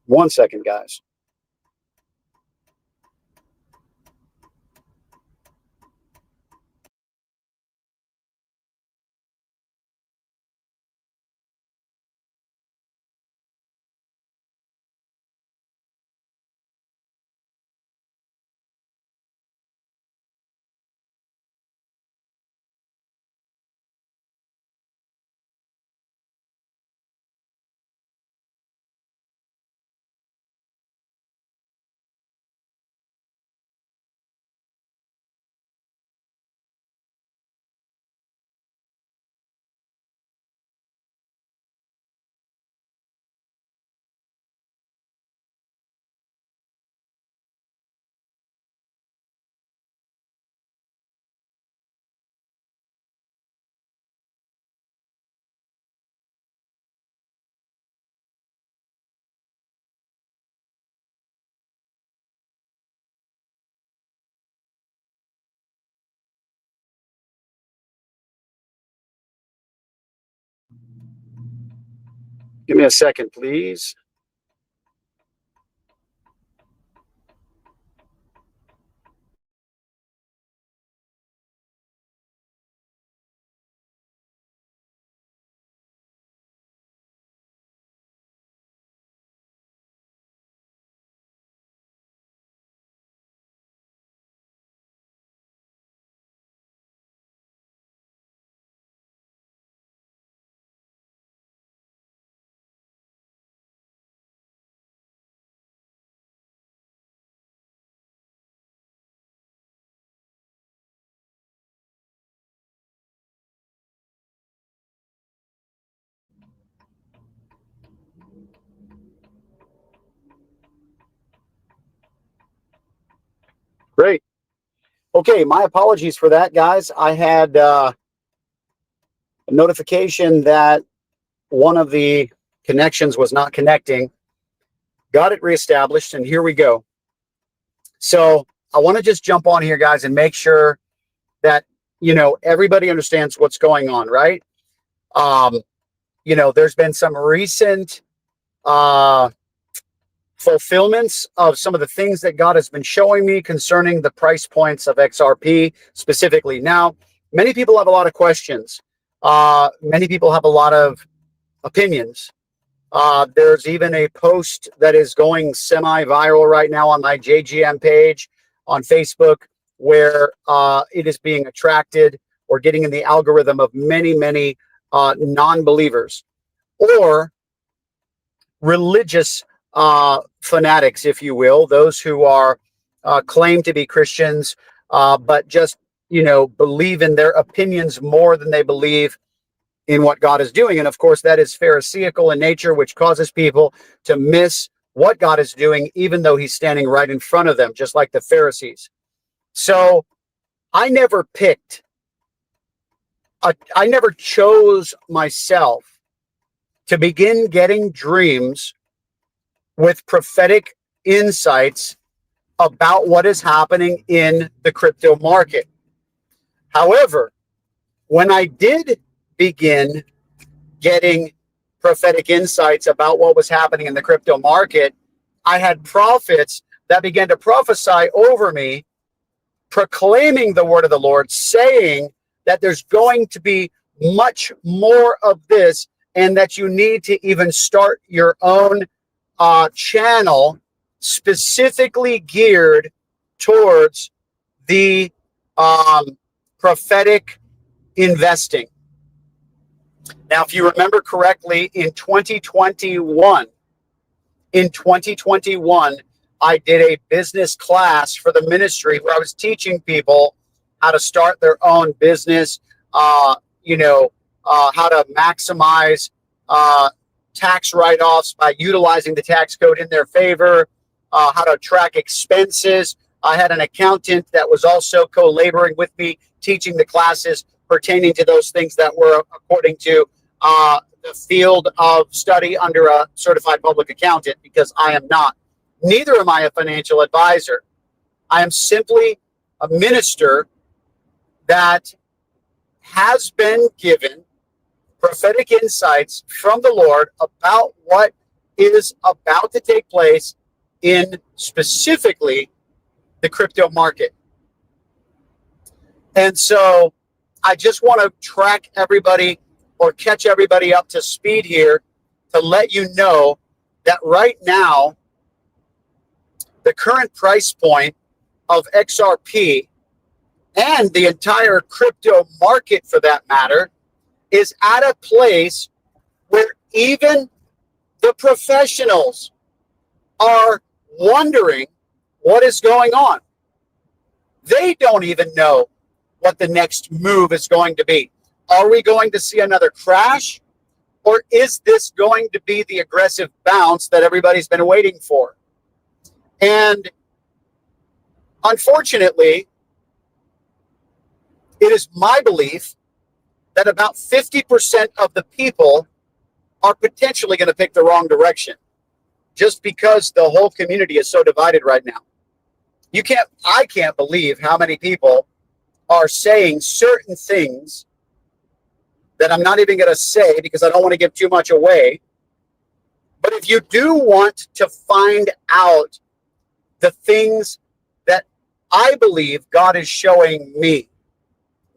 1 second, guys. Give me a second, please. Great. Okay, my apologies for that, guys. I had a notification that one of the connections was not connecting. Got it reestablished, and here we go. So I want to just jump on here, guys, and make sure that, everybody understands what's going on, right? There's been some recent fulfillments of some of the things that God has been showing me concerning the price points of XRP specifically. Now, many people have a lot of questions. Many people have a lot of opinions. There's even a post that is going semi-viral right now on my JGM page on Facebook where it is being attracted or getting in the algorithm of many, many non-believers or religious fanatics, if you will, those who are claim to be Christians, but just, believe in their opinions more than they believe in what God is doing. And of course, that is Pharisaical in nature, which causes people to miss what God is doing, even though he's standing right in front of them, just like the Pharisees. So I never chose myself to begin getting dreams with prophetic insights about what is happening in the crypto market. However, when I did begin getting prophetic insights about what was happening in the crypto market, I had prophets that began to prophesy over me, proclaiming the word of the Lord, saying that there's going to be much more of this and that you need to even start your own channel specifically geared towards the prophetic investing. Now, if you remember correctly, in 2021, I did a business class for the ministry where I was teaching people how to start their own business, how to maximize tax write-offs by utilizing the tax code in their favor, how to track expenses. I had an accountant that was also co-laboring with me, teaching the classes pertaining to those things that were according to the field of study under a certified public accountant, because I am not. Neither am I a financial advisor. I am simply a minister that has been given prophetic insights from the Lord about what is about to take place in specifically the crypto market. And so I just want to track everybody or catch everybody up to speed here to let you know that right now, the current price point of XRP and the entire crypto market for that matter is at a place where even the professionals are wondering what is going on. They don't even know what the next move is going to be. Are we going to see another crash? Or is this going to be the aggressive bounce that everybody's been waiting for? And unfortunately, it is my belief that about 50% of the people are potentially going to pick the wrong direction just because the whole community is so divided right now. I can't believe how many people are saying certain things that I'm not even going to say because I don't want to give too much away. But if you do want to find out the things that I believe God is showing me,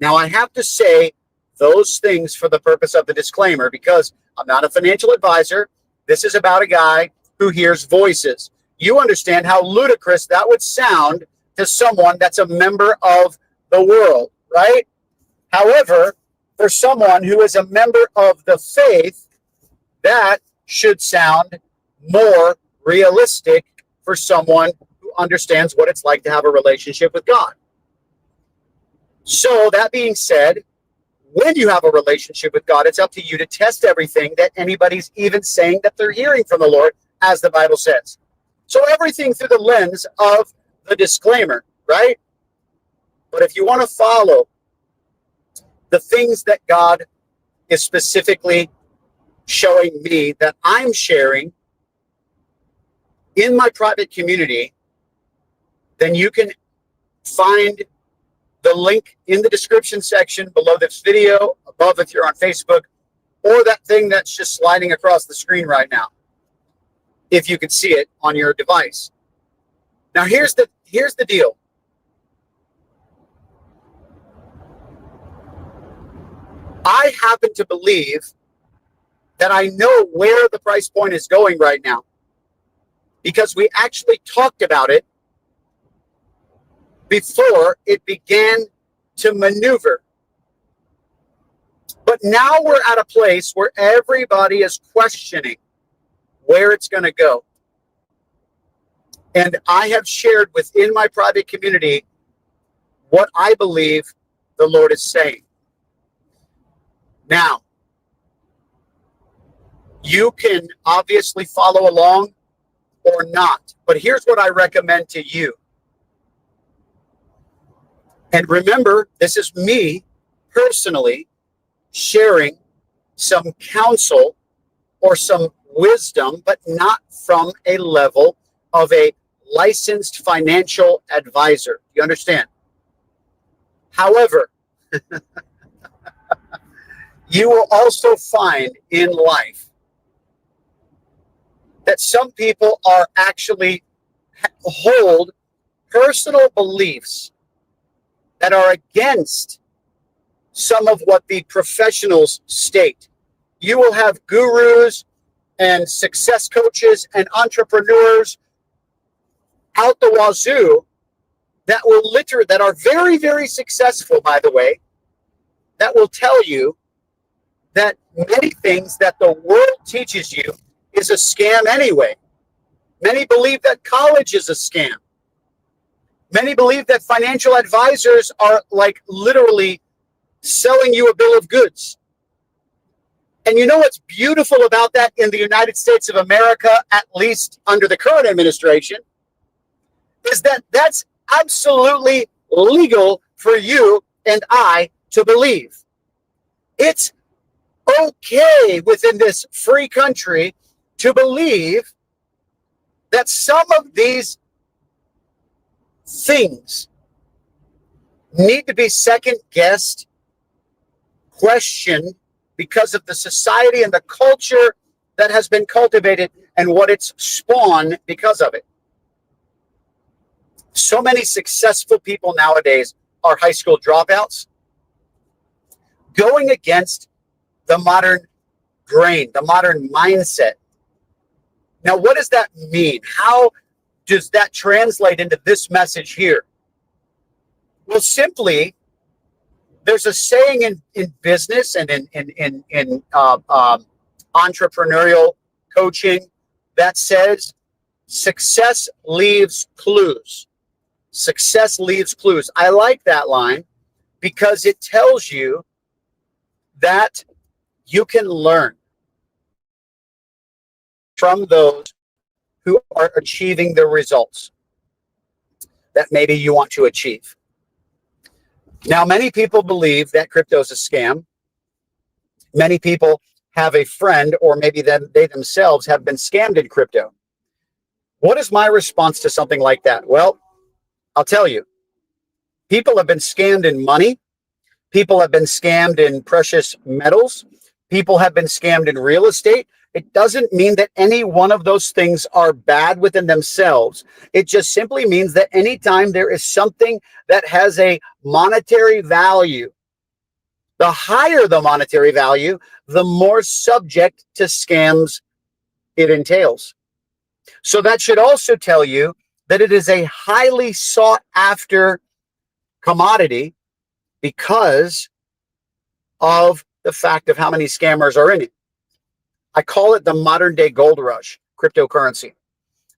now I have to say those things for the purpose of the disclaimer because I'm not a financial advisor. This is about a guy who hears voices. You understand how ludicrous that would sound to someone that's a member of the world, right? However, for someone who is a member of the faith, that should sound more realistic for someone who understands what it's like to have a relationship with God. So that being said, when you have a relationship with God, it's up to you to test everything that anybody's even saying that they're hearing from the Lord, as the Bible says. So everything through the lens of the disclaimer, right? But if you want to follow the things that God is specifically showing me that I'm sharing in my private community, then you can find the link in the description section below this video, above if you're on Facebook, or that thing that's just sliding across the screen right now, if you can see it on your device. Now here's the deal. I happen to believe that I know where the price point is going right now because we actually talked about it before it began to maneuver. But now we're at a place where everybody is questioning where it's going to go. And I have shared within my private community what I believe the Lord is saying. Now, you can obviously follow along or not, but here's what I recommend to you. And remember, this is me personally sharing some counsel or some wisdom, but not from a level of a licensed financial advisor. You understand? However, you will also find in life that some people are actually hold personal beliefs that are against some of what the professionals state. You will have gurus and success coaches and entrepreneurs out the wazoo that are very, very successful, by the way, that will tell you that many things that the world teaches you is a scam anyway. Many believe that college is a scam. Many believe that financial advisors are like literally selling you a bill of goods. And you know what's beautiful about that in the United States of America, at least under the current administration, is that that's absolutely legal for you and I to believe. It's okay within this free country to believe that some of these things need to be second guessed, questioned, because of the society and the culture that has been cultivated and what it's spawned because of it. So many successful people nowadays are high school dropouts, going against the modern grain, the modern mindset. Now, what does that mean? How does that translate into this message here? Well, simply, there's a saying in business and in entrepreneurial coaching that says success leaves clues. Success leaves clues. I like that line because it tells you that you can learn from those who are achieving the results that maybe you want to achieve. Now, many people believe that crypto is a scam. Many people have a friend, or maybe they themselves have been scammed in crypto. What is my response to something like that? Well, I'll tell you. People have been scammed in money. People have been scammed in precious metals. People have been scammed in real estate. It doesn't mean that any one of those things are bad within themselves. It just simply means that anytime there is something that has a monetary value, the higher the monetary value, the more subject to scams it entails. So that should also tell you that it is a highly sought after commodity because of the fact of how many scammers are in it. I call it the modern day gold rush, cryptocurrency.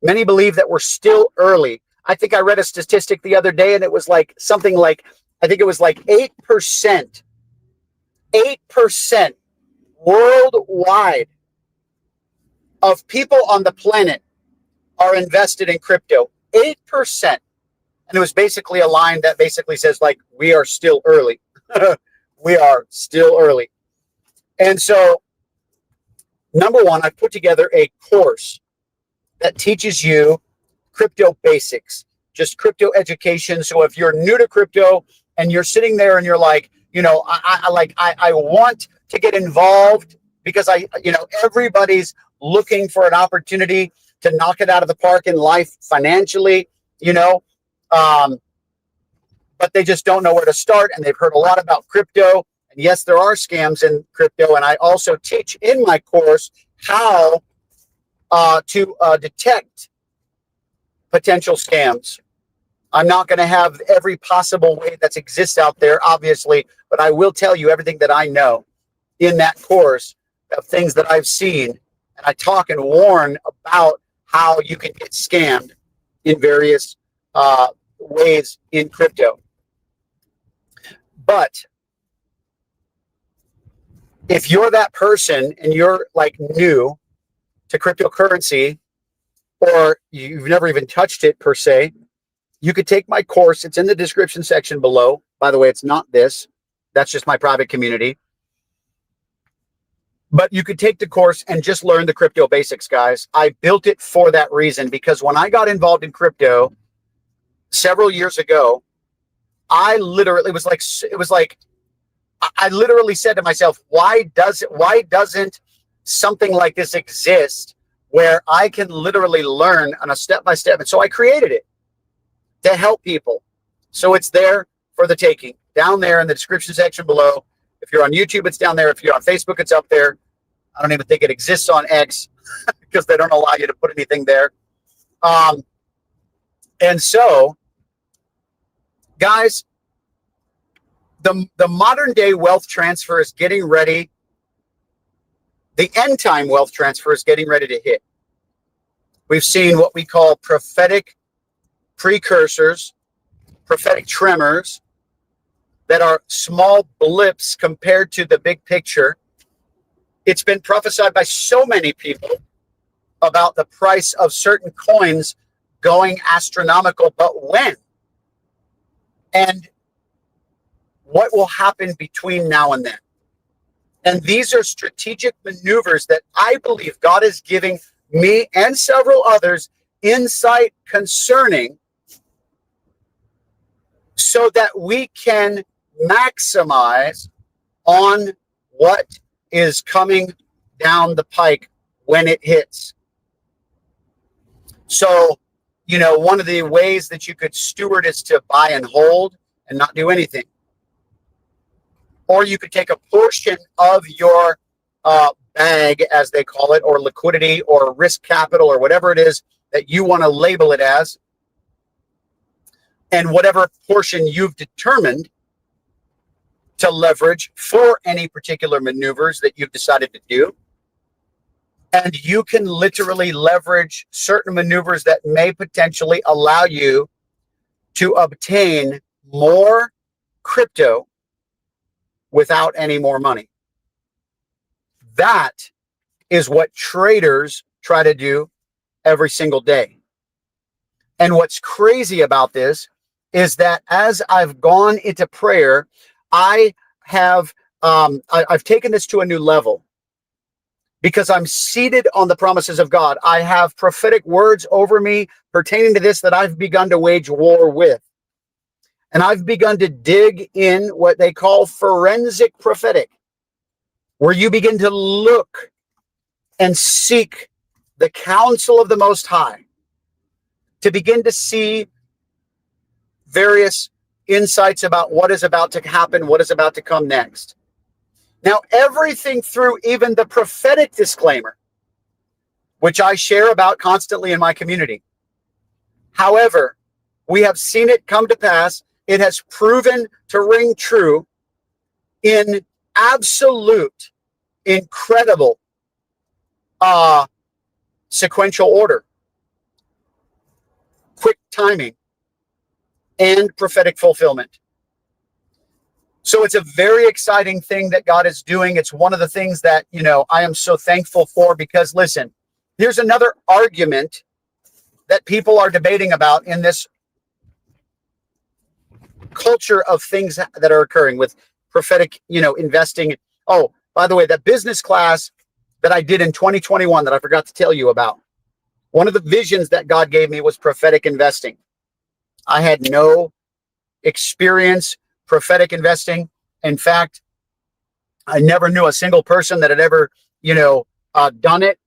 Many believe that we're still early. I think I read a statistic the other day and it was like something like, I think it was like 8% worldwide of people on the planet are invested in crypto. 8%. And it was basically a line that basically says, like, we are still early. We are still early. And so, number one, I put together a course that teaches you crypto basics, just crypto education. So if you're new to crypto and you're sitting there and you're like, I want to get involved because everybody's looking for an opportunity to knock it out of the park in life financially, but they just don't know where to start. And they've heard a lot about crypto. And yes, there are scams in crypto. And I also teach in my course how to detect potential scams. I'm not going to have every possible way that exists out there, obviously, but I will tell you everything that I know in that course of things that I've seen. And I talk and warn about how you can get scammed in various ways in crypto. But if you're that person and you're like new to cryptocurrency, or you've never even touched it per se, you could take my course. It's in the description section below. By the way, it's not this. That's just my private community. But you could take the course and just learn the crypto basics, guys. I built it for that reason, because when I got involved in crypto several years ago, I literally said to myself, why doesn't something like this exist where I can literally learn on a step-by-step? And so I created it to help people. So it's there for the taking, down there in the description section below. If you're on YouTube, it's down there. If you're on Facebook, it's up there. I don't even think it exists on X because they don't allow you to put anything there. And so, guys, the modern day wealth transfer is getting ready. The end time wealth transfer is getting ready to hit. We've seen what we call prophetic precursors, prophetic tremors that are small blips compared to the big picture. It's been prophesied by so many people about the price of certain coins going astronomical, but when? And what will happen between now and then? And these are strategic maneuvers that I believe God is giving me and several others insight concerning, so that we can maximize on what is coming down the pike when it hits. So, one of the ways that you could steward is to buy and hold and not do anything. Or you could take a portion of your bag, as they call it, or liquidity or risk capital or whatever it is that you want to label it as, and whatever portion you've determined to leverage for any particular maneuvers that you've decided to do. And you can literally leverage certain maneuvers that may potentially allow you to obtain more crypto without any more money. That is what traders try to do every single day. And what's crazy about this is that as I've gone into prayer, I have I've taken this to a new level because I'm seated on the promises of God. I have prophetic words over me pertaining to this that I've begun to wage war with. And I've begun to dig in what they call forensic prophetic, where you begin to look and seek the counsel of the Most High to begin to see various insights about what is about to happen, what is about to come next. Now, everything through even the prophetic disclaimer, which I share about constantly in my community. However, we have seen it come to pass. It has proven to ring true in absolute, incredible sequential order, quick timing, and prophetic fulfillment. So it's a very exciting thing that God is doing. It's one of the things that, I am so thankful for, because listen, here's another argument that people are debating about in this culture of things that are occurring with prophetic, investing. Oh, by the way, that business class that I did in 2021 that I forgot to tell you about, one of the visions that God gave me was prophetic investing. I had no experience prophetic investing. In fact, I never knew a single person that had ever, done it.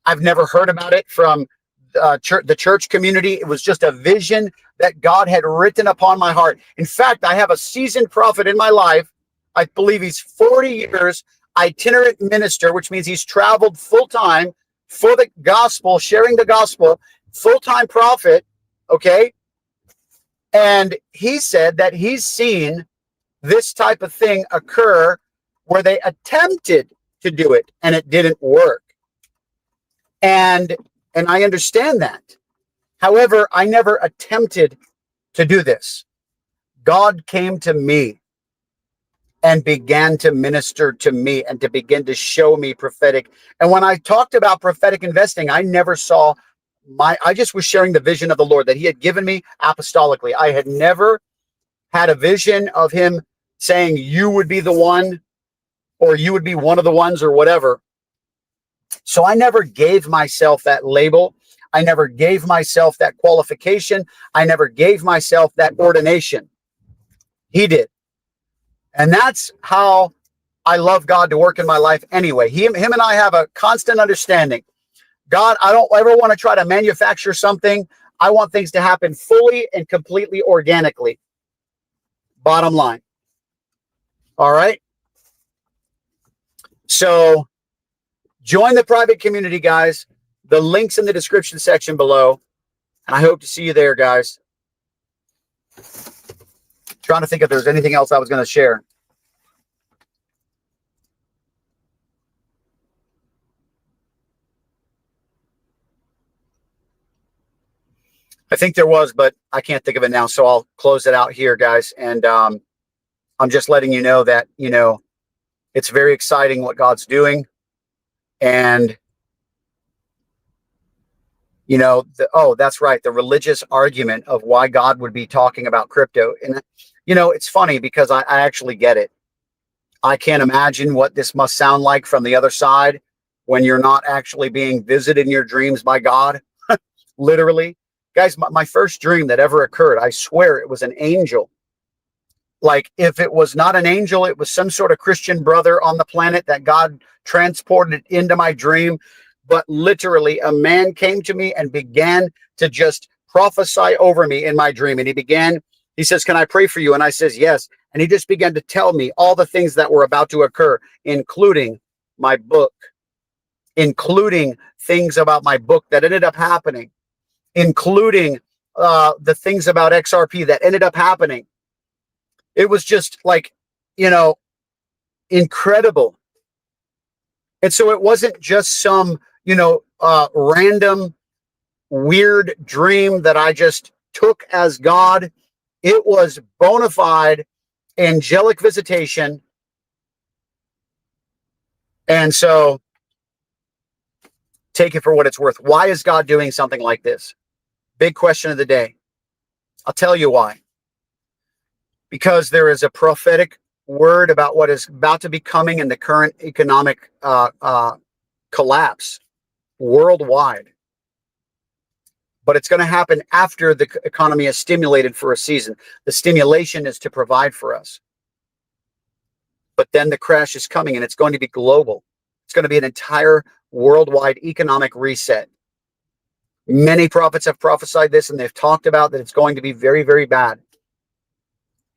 I've never heard about it from the church community. It was just a vision that God had written upon my heart. In fact, I have a seasoned prophet in my life. I believe he's 40 years itinerant minister, which means he's traveled full time for the gospel, sharing the gospel, full-time prophet. Okay. And he said that he's seen this type of thing occur where they attempted to do it and it didn't work. And I understand that. However, I never attempted to do this. God came to me and began to minister to me and to begin to show me prophetic. And when I talked about prophetic investing, I never saw I just was sharing the vision of the Lord that he had given me apostolically. I had never had a vision of him saying, you would be the one, or you would be one of the ones, or whatever. So I never gave myself that label. I never gave myself that qualification. I never gave myself that ordination. He did. And that's how I love God to work in my life anyway. Him and I have a constant understanding. God, I don't ever want to try to manufacture something. I want things to happen fully and completely organically. Bottom line. All right. So join the private community, guys. The link's in the description section below. And I hope to see you there, guys. Trying to think if there's anything else I was going to share. I think there was, but I can't think of it now. So I'll close it out here, guys. And I'm just letting you know that, it's very exciting what God's doing. And, that's right. The religious argument of why God would be talking about crypto. And, it's funny because I actually get it. I can't imagine what this must sound like from the other side when you're not actually being visited in your dreams by God. Literally. Guys, my first dream that ever occurred, I swear it was an angel. Like, if it was not an angel, it was some sort of Christian brother on the planet that God transported into my dream. but literally a man came to me and began to just prophesy over me in my dream. And he says, can I pray for you? And I says, yes. And he just began to tell me all the things that were about to occur, including my book, including things about my book that ended up happening, including the things about XRP that ended up happening. It was just like, incredible. And so it wasn't just some, random, weird dream that I just took as God. It was bona fide angelic visitation. And so take it for what it's worth. Why is God doing something like this? Big question of the day. I'll tell you why. Because there is a prophetic word about what is about to be coming in the current economic collapse worldwide. But it's going to happen after the economy is stimulated for a season. The stimulation is to provide for us. But then the crash is coming, and it's going to be global. It's going to be an entire worldwide economic reset. Many prophets have prophesied this, and they've talked about that it's going to be very, very bad.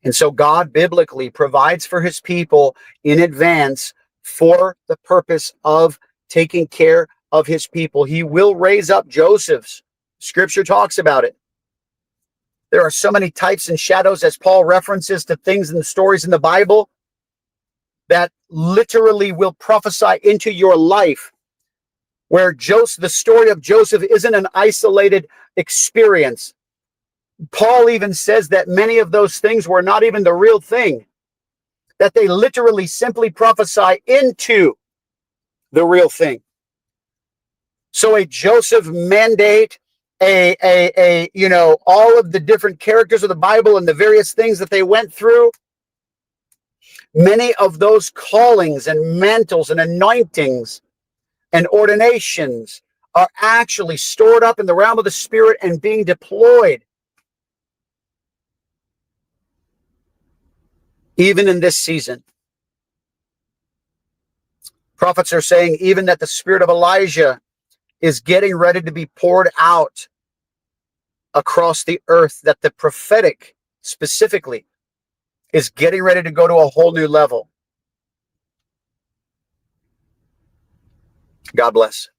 And so God biblically provides for his people in advance for the purpose of taking care of his people. He will raise up Josephs. Scripture talks about it. There are so many types and shadows as Paul references to things in the stories in the Bible that literally will prophesy into your life, where the story of Joseph isn't an isolated experience. Paul even says that many of those things were not even the real thing, that they literally simply prophesy into the real thing. So a Joseph mandate, all of the different characters of the Bible and the various things that they went through, many of those callings and mantles and anointings and ordinations are actually stored up in the realm of the Spirit and being deployed even in this season. Prophets are saying even that the spirit of Elijah is getting ready to be poured out across the earth, that the prophetic specifically is getting ready to go to a whole new level. God bless.